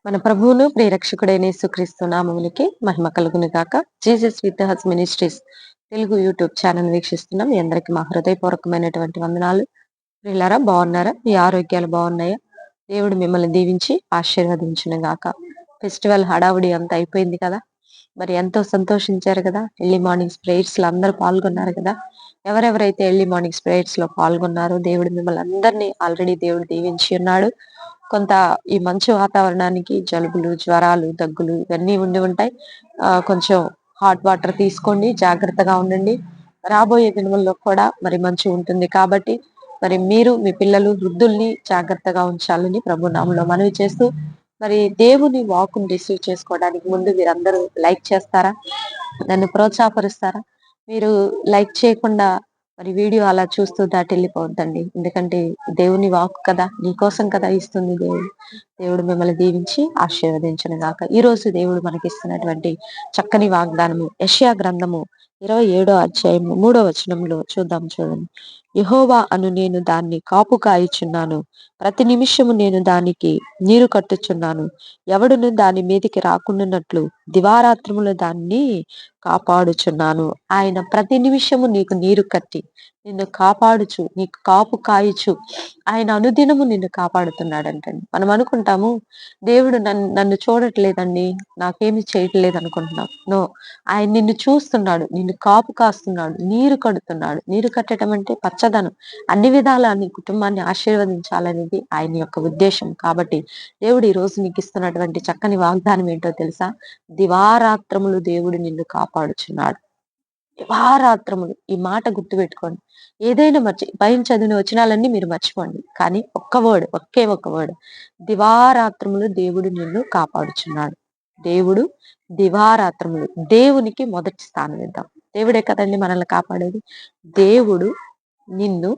మన ప్రభువును ప్రియరక్షకుడైన యేసుక్రీస్తు నామమునికి మహిమ కలుగును గాక. Jesus with his ministries Telugu YouTube channel వీక్షిస్తున్నాం. మీ అందరికి మా హృదయపూర్వకమైనటువంటి వందనాలు. ప్రియులారా, బాగున్నారా? మీ ఆరోగ్యాలు బాగున్నాయా? దేవుడు మిమ్మల్ని దీవించి ఆశీర్వదించును గాక. ఫెస్టివల్ హడావుడి అంతా అయిపోయింది కదా. మరి ఎంతో సంతోషించారు కదా. ఎర్లీ మార్నింగ్స్ ప్రేయర్స్ లో అందరూ పాల్గొన్నారు కదా. ఎవరెవరైతే ఎర్లీ మార్నింగ్స్ ప్రేయర్స్ లో పాల్గొన్నారో దేవుడు మిమ్మల్ని అందరినీ ఆల్రెడీ దేవుడు దీవించి ఉన్నాడు. కొంత ఈ మంచు వాతావరణానికి జలుబులు, జ్వరాలు, దగ్గులు ఇవన్నీ ఉండి ఉంటాయి. కొంచెం హాట్ వాటర్ తీసుకోండి, జాగ్రత్తగా ఉండండి. రాబోయే దినముల్లో కూడా మరి మంచు ఉంటుంది కాబట్టి మరి మీరు, మీ పిల్లలు, వృద్ధుల్ని జాగ్రత్తగా ఉంచాలని ప్రభు నామములో మనవి చేస్తూ, మరి దేవుని వాక్కుని రిసీవ్ చేసుకోవడానికి ముందు మీరందరూ లైక్ చేస్తారా? నన్ను ప్రోత్సాహపరుస్తారా? మీరు లైక్ చేయకుండా మరి వీడియో అలా చూస్తూ దాటెళ్ళిపోవద్దండి. ఎందుకంటే దేవుని వాక్కు కదా, నీకోసం కదా ఇస్తుంది దేవుడు. దేవుడు మిమ్మల్ని దీవించి ఆశీర్వదించును గాక. ఈ రోజు దేవుడు మనకిస్తున్నటువంటి చక్కని వాగ్దానము యెషయా గ్రంథము 27వ అధ్యాయము 3వ వచనంలో చూడండి. యెహోవా అను నేను దాన్ని కాపు కాయుచున్నాను, ప్రతి నిమిషము నేను దానికి నీరు కట్టుచున్నాను. ఎవడును దాని మీదికి రాకుండానట్లు దివారాత్రములు దాన్ని కాపాడుచున్నాను. ఆయన ప్రతి నిమిషము నీకు నీరు కట్టి నిన్ను కాపాడుచు, నీకు కాపు కాయుచు, ఆయన అనుదినము నిన్ను కాపాడుతున్నాడంటండి. మనం అనుకుంటాము దేవుడు నన్ను చూడట్లేదండి, నాకేమి చేయట్లేదు అనుకుంటున్నాం. నో, ఆయన నిన్ను చూస్తున్నాడు, నిన్ను కాపు కాస్తున్నాడు, నీరు కడుతున్నాడు. నీరు కట్టడం అంటే పచ్చదనం. అన్ని విధాలా నీ కుటుంబాన్ని ఆశీర్వదించాలనేది ఆయన యొక్క ఉద్దేశం. కాబట్టి దేవుడు ఈ రోజు నీకు ఇస్తున్నటువంటి చక్కని వాగ్దానం ఏంటో తెలుసా? దివారాత్రములు దేవుడు నిన్ను కాపాడుచున్నాడు. దివారాత్రములు, ఈ మాట గుర్తుపెట్టుకోండి. ఏదైనా పైన చదివిన వచనాలన్నీ మీరు మర్చిపోండి. కానీ ఒకే ఒక్క వర్డ్, దివారాత్రములు దేవుడు నిన్ను కాపాడుచున్నాడు. దేవుడు దివారాత్రములు, దేవునికి మొదటి స్థానం ఇద్దాం. దేవుడే కదండి మనల్ని కాపాడేది. దేవుడు నిన్ను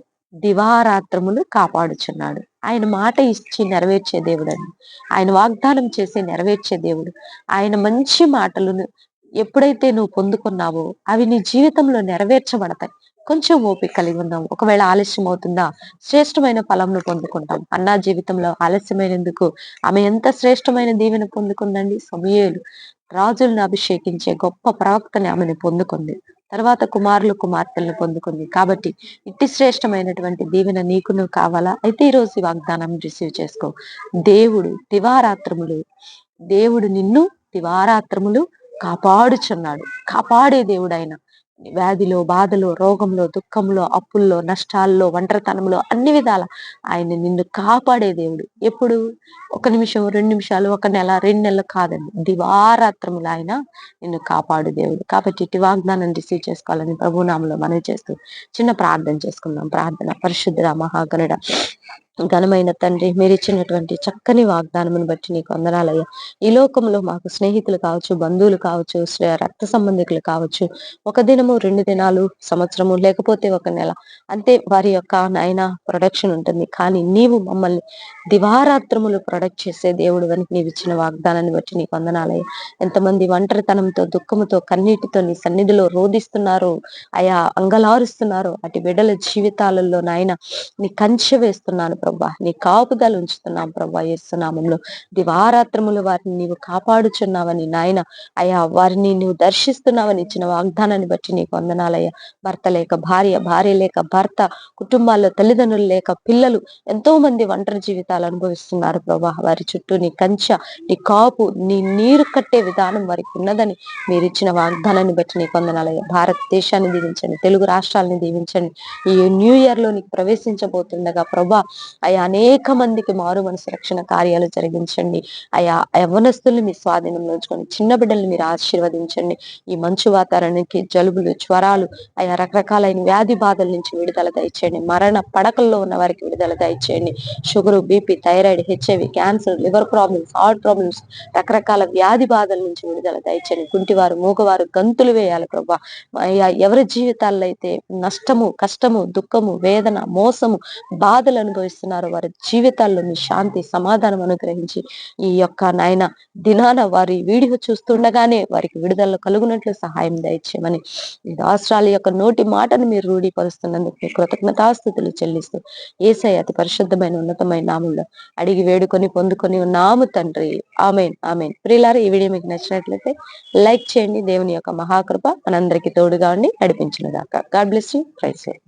దివారాత్రములు కాపాడుచున్నాడు. ఆయన మాట ఇచ్చి నెరవేర్చే దేవుడు అండి. ఆయన వాగ్దానం చేసి నెరవేర్చే దేవుడు. ఆయన మంచి మాటలను ఎప్పుడైతే నువ్వు పొందుకున్నావో అవి నీ జీవితంలో నెరవేర్చబడతాయి. కొంచెం ఓపిక కలిగి ఉందాం. ఒకవేళ ఆలస్యం అవుతుందా, శ్రేష్టమైన ఫలంను పొందుకుంటాం. అన్నా జీవితంలో ఆలస్యమైనందుకు ఆమె ఎంత శ్రేష్టమైన దీవెన పొందుకుందండి. సమూయేలు రాజులను అభిషేకించే గొప్ప ప్రవక్తని ఆమెను పొందుకుంది. తర్వాత కుమారులు, కుమార్తెలను పొందుకుంది. కాబట్టి ఇట్టి శ్రేష్టమైనటువంటి దీవెన నీకును కావాలా? అయితే ఈ రోజు ఈ వాగ్దానం రిసీవ్ చేసుకో. దేవుడు దివారాత్రములు, దేవుడు నిన్ను దివారాత్రములు కాపాడుచున్నాడు. కాపాడే దేవుడు ఆయన. వ్యాధిలో, బాధలో, రోగంలో, దుఃఖంలో, అప్పుల్లో, నష్టాల్లో, ఒంటరితనంలో అన్ని విధాల ఆయన నిన్ను కాపాడే దేవుడు. ఎప్పుడు? 1 నిమిషం, 2 నిమిషాలు, 1 నెల, 2 నెలలు కాదండి. దివారాత్రములు ఆయన నిన్ను కాపాడు దేవుడు. కాబట్టి ఇటు వాగ్దానం రిసీవ్ చేసుకోవాలని ప్రభునామంలో మనవి చేస్తూ చిన్న ప్రార్థన చేసుకుందాం. ప్రార్థన. పరిశుద్ధుడా, మహాగణుడ, ఘనమైన తండ్రి, మీరు ఇచ్చినటువంటి చక్కని వాగ్దానమును బట్టి నీకు వందనాలయ్యా. ఈ లోకంలో మాకు స్నేహితులు కావచ్చు, బంధువులు కావచ్చు, రక్త సంబంధికులు కావచ్చు, 1 దినము, 2 దినాలు, సంవత్సరము, లేకపోతే 1 నెల, అంతే వారి యొక్క ప్రొడక్షన్ ఉంటుంది. కానీ నీవు మమ్మల్ని దివారాత్రములు ప్రొడక్ట్ చేసే దేవుడు అని నీవు ఇచ్చిన వాగ్దానాన్ని బట్టి నీకు వందనాలయ్యా. ఎంతమంది ఒంటరితనంతో, దుఃఖముతో, కన్నీటితో నీ సన్నిధిలో రోధిస్తున్నారు, అయా అంగలారుస్తున్నారు, అటు బిడ్డల జీవితాలలో నాయన నీ కంచె వేస్తున్నాను ప్రభా, నీ కాపుదల ఉంచుతున్నాం ప్రభా. యేసునామములో దివారాత్రములు వారిని నీవు కాపాడుచున్నావని నాయన, అయా వారిని నువ్వు దర్శిస్తున్నావని ఇచ్చిన వాగ్దానాన్ని బట్టి నీకు వందనాలయ్యా. భర్త లేక భార్య, భార్య లేక భర్త, కుటుంబాల్లో తల్లిదండ్రులు లేక పిల్లలు, ఎంతో మంది ఒంటరి జీవితాలు అనుభవిస్తున్నారు ప్రభా. వారి చుట్టూ నీ కంచె, నీ కాపు, నీ నీరు కట్టే విధానం వారికి ఉన్నదని మీరు ఇచ్చిన వాగ్దానాన్ని బట్టి నీకు వందనాలయ్యా. భారతదేశాన్ని దీవించండి, తెలుగు రాష్ట్రాలను దీవించండి. ఈ న్యూ ఇయర్ లో నీకు ప్రవేశించబోతుండగా ప్రభా, అయా అనేక మందికి మారు మనసు రక్షణ కార్యాలు జరిగించండి. అయా యవ్వనస్తుల్ని మీ స్వాధీనంలో ఉంచుకొని, చిన్న బిడ్డల్ని మీరు ఆశీర్వదించండి. ఈ మంచు వాతావరణానికి జలుబులు, జ్వరాలు, అయా రకరకాలైన వ్యాధి బాధల నుంచి విడుదల దయచేయండి. మరణ పడకల్లో ఉన్న వారికి విడుదల దయచేయండి. Sugar, BP, thyroid, HIV, cancer, liver problems, heart problems, రకరకాల వ్యాధి బాధల నుంచి విడుదల దయచేయండి. కుంటివారు, మూగవారు గంతులు వేయాలి ప్రభా. అయ్యా, ఎవరి జీవితాల్లో అయితే నష్టము, కష్టము, దుఃఖము, వేదన, మోసము, బాధలు అనుభవిస్తున్నారు చూస్తున్నారో వారి జీవితాల్లో మీ శాంతి సమాధానం అనుగ్రహించి ఈ యొక్క నాయన దినాన వారి వీడియో చూస్తుండగానే వారికి విడుదల కలుగునట్లు సహాయం దయచేయమని ఈ రాష్ట్రాల యొక్క నోటి మాటను మీరు రూఢీపరుస్తున్నందుకు మీ కృతజ్ఞతాస్తుతులు చెల్లిస్తూ యేసయ్య అతి పరిశుద్ధమైన ఉన్నతమైన నామంలో అడిగి వేడుకొని పొందుకొని ఉన్నాము తండ్రి. ఆమేన్ ఆమేన్. ప్రియులారా, ఈ వీడియో మీకు నచ్చినట్లయితే లైక్ చేయండి. దేవుని యొక్క మహాకృప మనందరికీ తోడుగా ఉండి నడిపించును గాక. God bless you. Praise lord.